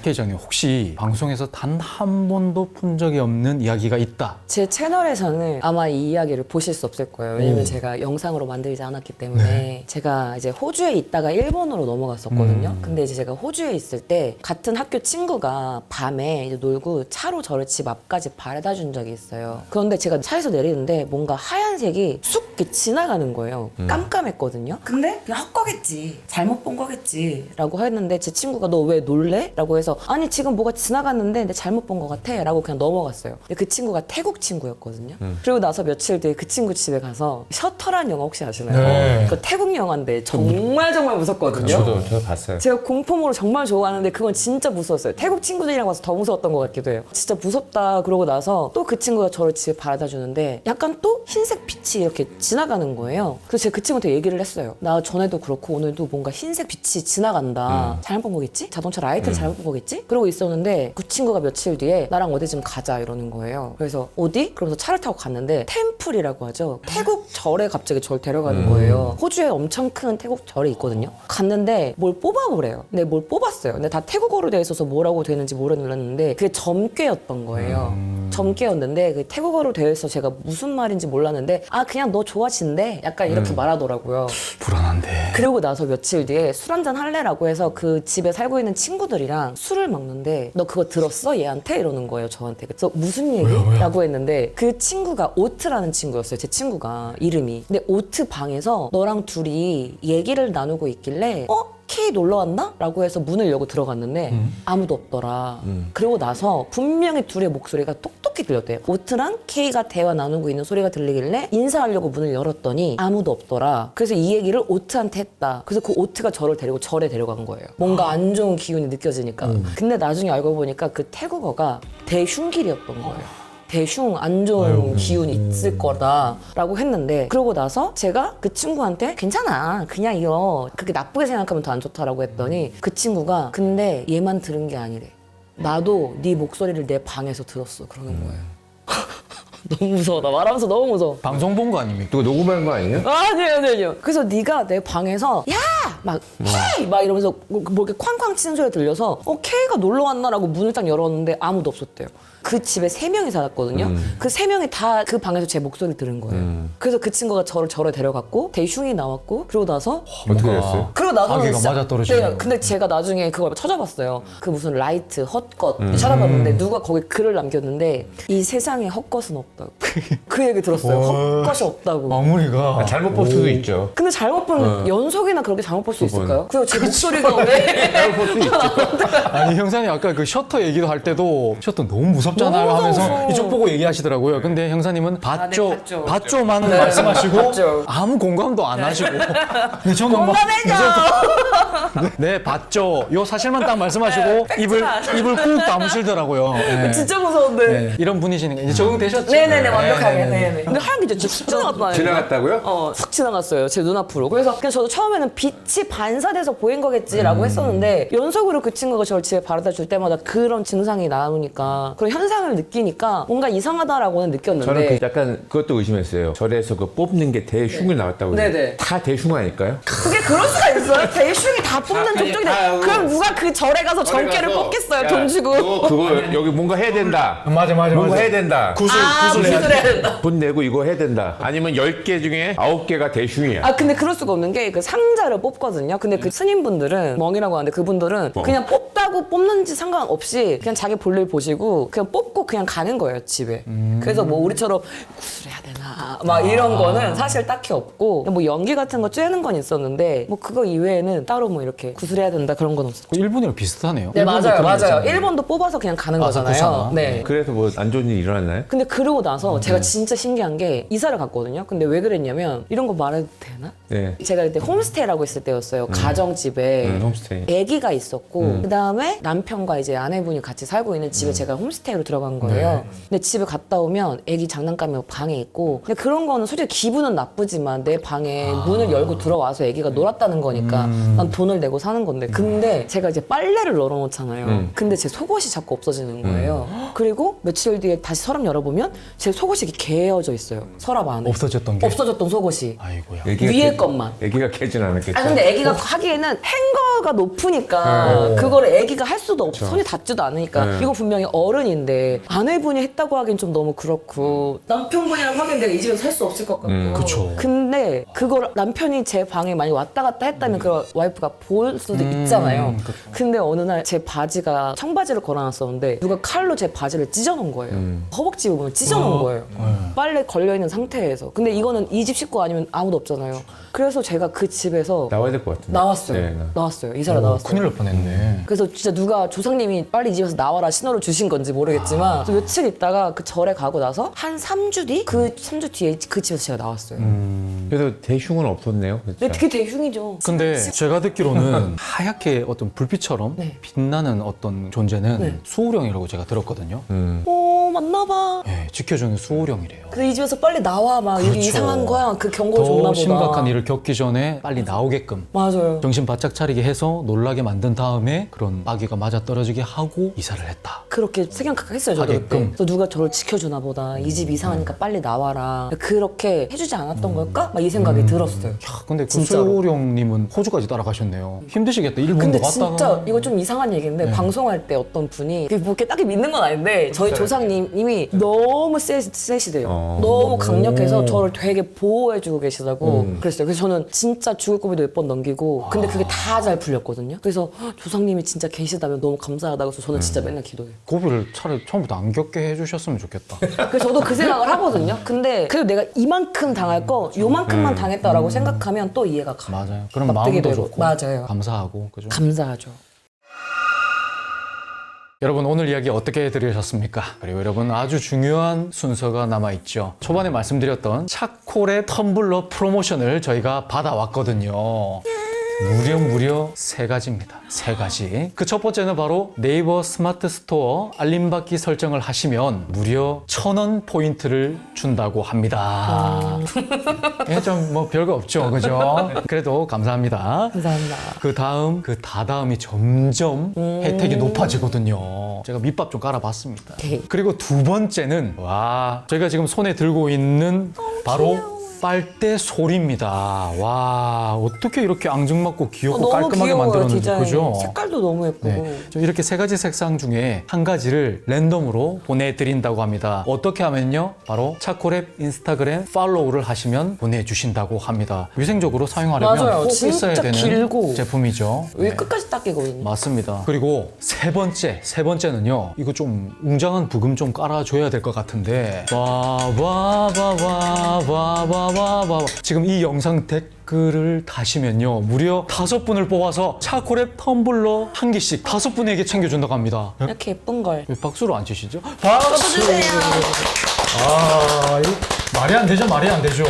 회장님 혹시 방송에서 단 한 번도 푼 적이 없는 이야기가 있다. 제 채널에서는 아마 이 이야기를 보실 수 없을 거예요. 왜냐면 제가 영상으로 만들지 않았기 때문에 제가 이제 호주에 있다가 일본으로 넘어갔었거든요. 근데 이제 제가 호주에 있을 때 같은 학교 친구가 밤에 이제 놀고 차로 저를 집 앞까지 바래다 준 적이 있어요. 그런데 제가 차에서 내리는데 뭔가 하얀색이 쑥 이렇게 지나가는 거예요. 깜깜했거든요. 근데 그냥 헛거겠지. 잘못 본 거겠지. 라고 했는데 제 친구가 너 왜 놀래? 라고 해서 아니 지금 뭐가 지나갔는데 내 잘못 본 것 같아 라고 그냥 넘어갔어요. 근데 그 친구가 태국 친구였거든요. 그리고 나서 며칠 뒤에 그 친구 집에 가서 셔터란 영화 혹시 아시나요? 네. 그 태국 영화인데 정말 무섭거든요. 저도 봤어요. 제가 공포물을 정말 좋아하는데 그건 진짜 무서웠어요. 태국 친구들이랑 와서 더 무서웠던 것 같기도 해요. 진짜 무섭다 그러고 나서 또 그 친구가 저를 집에 바라다 주는데 약간 또 흰색 빛이 이렇게 지나가는 거예요. 그래서 제가 그 친구한테 얘기를 했어요. 나 전에도 그렇고 오늘도 뭔가 흰색 빛이 지나간다. 잘못 본 거겠지? 자동차 라이트를 잘못 본 거겠지? 그러고 있었는데 그 친구가 며칠 뒤에 나랑 어디 좀 가자 이러는 거예요. 그래서 어디? 그러면서 차를 타고 갔는데 템플이라고 하죠. 태국 절에 갑자기 저를 데려가는 거예요. 호주에 엄청 큰 태국 절이 있거든요. 갔는데 뭘 뽑아보래요. 근데 뭘 뽑았어요. 근데 다 태국어로 되어 있어서 뭐라고 되는지 모르겠는데 그게 점괘였던 거예요. 점괘였는데 그 태국어로 되어 있어서 제가 무슨 말인지 몰랐는데 아 그냥 너 좋아진대 약간 이렇게 말하더라고요. 불안한데. 그리고 나서 며칠 뒤에 술 한잔 할래라고 해서 그 집에 살고 있는 친구들이랑 술을 먹는데 너 그거 들었어? 얘한테? 이러는 거예요 저한테. 그래서 무슨 얘기? 라고 했는데 그 친구가 오트라는 친구였어요. 제 친구가 이름이. 근데 오트 방에서 너랑 둘이 얘기를 나누고 있길래 K 놀러 왔나? 라고 해서 문을 열고 들어갔는데 아무도 없더라. 그러고 나서 분명히 둘의 목소리가 똑똑히 들렸대요. 오트랑 K가 대화 나누고 있는 소리가 들리길래 인사하려고 문을 열었더니 아무도 없더라. 그래서 이 얘기를 오트한테 했다. 그래서 그 오트가 저를 데리고 절에 데려간 거예요. 뭔가 안 좋은 기운이 느껴지니까. 근데 나중에 알고 보니까 그 태국어가 대흉길이었던 거예요. 대흉 안 좋은 기운이 있을 거다라고 했는데 그러고 나서 제가 그 친구한테 괜찮아 그냥 이거 그렇게 나쁘게 생각하면 더 안 좋다라고 했더니 그 친구가 근데 얘만 들은 게 아니래 나도 네 목소리를 내 방에서 들었어 그러는 거예요. 너무 무서워. 나 말하면서 너무 무서워. 방송 본 거 아닙니까? 누가 녹음한 거 아니에요? 아니요. 그래서 네가 내 방에서 야! 막 K! 막 이러면서 뭐 이렇게 쾅쾅 치는 소리가 들려서 K가 놀러 왔나라고 문을 딱 열었는데 아무도 없었대요. 그 집에 3명이 살았거든요. 그 3명이 다 그 방에서 제 목소리를 들은 거예요. 그래서 그 친구가 저를 절에 데려갔고 대흉이 나왔고 그러고 나서 어떻게 됐어요? 그리고 나서 아기가 맞아떨어지네요. 네, 근데 제가 나중에 그걸 찾아봤어요. 그 무슨 라이트 헛것 찾아봤는데 누가 거기 글을 남겼는데 이 세상에 헛것은 없다고. 그 얘기 들었어요. 헛것이 없다고. 마무리가 잘못 볼 수도 있죠. 근데 잘못 보면 연속이나 그렇게 잘못 볼 수 있을까요? 그리고 제 목소리가 왜 잘못 볼 수 있죠. 아니 형사님 아까 그 셔터 얘기도 할 때도 셔터 너무 무섭잖아요 너무 하면서 무서워. 이쪽 보고 얘기하시더라고요. 근데 형사님은 봤죠, 네, 봤죠. 봤죠만 네, 말씀하시고 봤죠. 아무 공감도 안 하시고. 근데 저는 공감해줘! 네 봤죠. 요 사실만 딱 말씀하시고 입을 꾹 다무시더라고요. 네. 진짜 무서운데. 네, 이런 분이시는 게 이제 적응되셨죠? 네네네 완벽하게. 네네네. 네네. 근데 하얀 게 진짜 쑥 지나갔다. 지나갔다고요? 쑥 지나갔어요. 제 눈앞으로. 그래서 그냥 저도 처음에는 빛이 반사돼서 보인 거겠지라고 했었는데 연속으로 그 친구가 저를 집에 바라다 줄 때마다 그런 증상이 나오니까 그런 현상을 느끼니까 뭔가 이상하다라고는 느꼈는데 저는 그 약간 그것도 의심했어요. 절에서 그 뽑는 게 대흉이 나왔다고. 네네. 다 대흉 아닐까요? 그게 그럴 수가 있어요? 대흉이 다 뽑는 아니, 족족인데 다 하고. 그럼 누가 그 절에 가서 점괘를 뽑겠어요? 돈 주고. 너 그거 여기 뭔가 해야 된다. 맞아. 뭔가 해야 된다. 구슬해야 된다. 돈 내고 이거 해야 된다. 아니면 10개 중에 9개가 대흉이야. 아 근데 그럴 수가 없는 게 그 상자를 뽑거든요. 근데 그 스님분들은 멍이라고 하는데 그분들은 그냥 뽑다고 뽑는지 상관없이 그냥 자기 볼일 보시고 그냥 뽑고 그냥 가는 거예요 집에. 그래서 뭐 우리처럼 구슬해야 되나 막 이런 거는 사실 딱히 없고 뭐 연기 같은 거 쬐는 건 있었는데 뭐 그거 이외에는 따로 뭐 이렇게 구슬해야 된다 그런 건 없었죠. 일본이랑 비슷하네요. 네, 일본도 맞아요, 그런 거 맞아요. 있잖아요. 일본도 뽑아서 그냥 가는 맞아, 거잖아요. 그렇잖아. 네. 그래서 뭐 안 좋은 일 일어났나요? 근데 그러고 나서 제가 진짜 신기한 게 이사를 갔거든요. 근데 왜 그랬냐면 이런 거 말해도 되나? 네. 제가 그때 홈스테이라고 있을 때였어요. 가정집에 홈스테이. 아기가 있었고 그다음에 남편과 이제 아내분이 같이 살고 있는 집에 제가 홈스테이로 들어간 거예요. 근데 집에 갔다 오면 아기 장난감이 방에 있고 근데 그런 거는 솔직히 기분은 나쁘지만 내 방에 문을 열고 들어와서 아기가 놀았다는 거니까 난 돈을 내고 사는 건데 근데 제가 이제 빨래를 널어놓잖아요. 근데 제 속옷이 자꾸 없어지는 거예요. 그리고 며칠 뒤에 다시 서랍 열어보면 제 속옷이 이렇게 개어져 있어요. 서랍 안에. 없어졌던 게. 없어졌던 속옷이. 아이고야. 위에 것만. 애기가 깨진 않았겠죠. 아 근데 아기가 하기에는 행거가 높으니까 그거를 아기가 할 수도 없고 손이 닿지도 않으니까 이거 분명히 어른인데 아내분이 했다고 하긴 좀 너무 그렇고 남편분이랑 하긴 내가 이 집에서 살 수 없을 것 같고 그쵸. 근데 그걸 남편이 제 방에 많이 왔다 갔다 했다면 그 와이프가 볼 수도 있잖아요. 근데 어느 날 제 바지가 청바지를 걸어놨었는데 누가 칼로 제 바지를 찢어놓은 거예요. 허벅지 부분을 찢어놓은 거예요. 빨래 걸려있는 상태에서. 근데 이거는 이 집 식구 아니면 아무도 없잖아요. 그래서 제가 그 집에서 나와야 될 것 같은데. 나왔어요. 네, 나왔어요. 이사를 나왔어요. 큰일 날 뻔했네. 그래서 진짜 누가 조상님이 빨리 이 집에서 나와라 신호를 주신 건지 모르겠지만 그래서 며칠 있다가 그 절에 가고 나서 한 3주 뒤? 그 3주 뒤에 그 집에서 제가 나왔어요. 그래도 대흉은 없었네요. 그렇죠? 근데 그게 되게 흉이죠. 근데 제가 듣기로는 하얗게 어떤 불빛처럼 네. 빛나는 어떤 존재는 네. 수호령이라고 제가 들었거든요. 오 맞나 봐. 예, 지켜주는 수호령이래요. 그래서 이 집에서 빨리 나와 막 이게 그렇죠. 이상한 거야. 그 경고 줬나 더 보다. 심각한 일을 겪기 전에 빨리 나오게끔 맞아요. 정신 바짝 차리게 해서 놀라게 만든 다음에 그런 아기가 맞아 떨어지게 하고 이사를 했다. 그렇게 생각했어요 저도 그때. 하게끔. 그래서 누가 저를 지켜주나 보다. 이 집 이상하니까 빨리 나와라. 그렇게 해주지 않았던 걸까? 막 이 생각이 들었어요. 야, 근데 그 진짜로. 수호령님은 호주까지 따라가셨네요. 힘드시겠다. 일본도 근데 갔다가. 진짜 이거 좀 이상한 얘기인데 네. 방송할 때 어떤 분이 뭐 이렇게 딱히 믿는 건 아닌데 저희 조상님이 너무 세시대요. 너무 강력해서 저를 되게 보호해주고 계시다고 그랬어요. 그래서 저는 진짜 죽을 고비도 몇 번 넘기고 근데 그게 다 잘 풀렸거든요. 그래서 조상님이 진짜 계시다면 너무 감사하다고 해서 저는 진짜 맨날 기도해요. 고비를 차라리 처음부터 안 겪게 해주셨으면 좋겠다. 그래서 저도 그 생각을 하거든요. 근데 그래도 내가 이만큼 당할 거 요만큼만 당했다라고 생각하면 또 이해가 가. 맞아요. 그럼 납득이 마음도 되고. 좋고 맞아요. 감사하고 그죠? 감사하죠. 여러분 오늘 이야기 어떻게 들으셨습니까? 그리고 여러분 아주 중요한 순서가 남아있죠. 초반에 말씀드렸던 차콜의 텀블러 프로모션을 저희가 받아왔거든요. 무려 3가지입니다. 3가지. 그 첫 번째는 바로 네이버 스마트 스토어 알림받기 설정을 하시면 무려 1,000원 포인트를 준다고 합니다. 예, 좀 뭐 별거 없죠. 그죠? 그래도 감사합니다. 감사합니다. 그 다음이 점점 혜택이 높아지거든요. 제가 밑밥 좀 깔아봤습니다. 오케이. 그리고 두 번째는 와 저희가 지금 손에 들고 있는 바로 빨대 소리입니다. 와 어떻게 이렇게 앙증맞고 귀엽고 너무 깔끔하게 귀여워요, 만들었는지 디자인이. 그죠? 색깔도 너무 예쁘고. 네. 이렇게 3가지 색상 중에 한 가지를 랜덤으로 보내드린다고 합니다. 어떻게 하면요? 바로 차콜앱 인스타그램 팔로우를 하시면 보내주신다고 합니다. 위생적으로 사용하려면 맞아요. 꼭 진짜 있어야 되는 길고. 제품이죠. 왜 네. 끝까지 닦이거든요. 맞습니다. 그리고 세 번째는요. 이거 좀 웅장한 부금 좀 깔아줘야 될 것 같은데. 와. 지금 이 영상 댓글을 다시면요. 무려 5분을 뽑아서 차콜앱 텀블러 1개씩 5분에게 챙겨준다고 합니다. 이렇게 예쁜 걸. 왜 박수로 안 치시죠? 박수! 주세요. 이거 말이 안 되죠, 말이 안 되죠.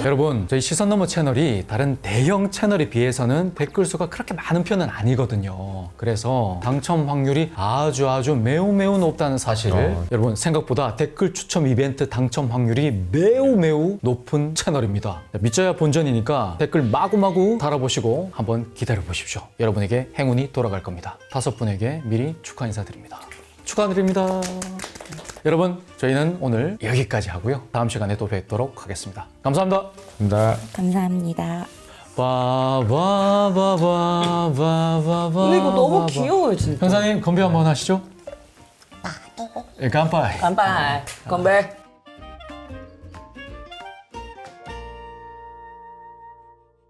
여러분, 저희 시선너머 채널이 다른 대형 채널에 비해서는 댓글 수가 그렇게 많은 편은 아니거든요. 그래서 당첨 확률이 아주 매우 높다는 사실을 여러분 생각보다 댓글 추첨 이벤트 당첨 확률이 매우 높은 채널입니다. 믿져야 본전이니까 댓글 마구마구 달아보시고 한번 기다려 보십시오. 여러분에게 행운이 돌아갈 겁니다. 5분에게 미리 축하 인사드립니다. 축하드립니다. 여러분, 저희는 오늘 여기까지 하고요. 다음 시간에 또 뵙도록 하겠습니다. 감사합니다. 감사합니다. 바바바바바바바. 근데 이거 너무 귀여워요, 진짜. 형사님 건배 한번 하시죠. 예, 간파이. 간발. 건배.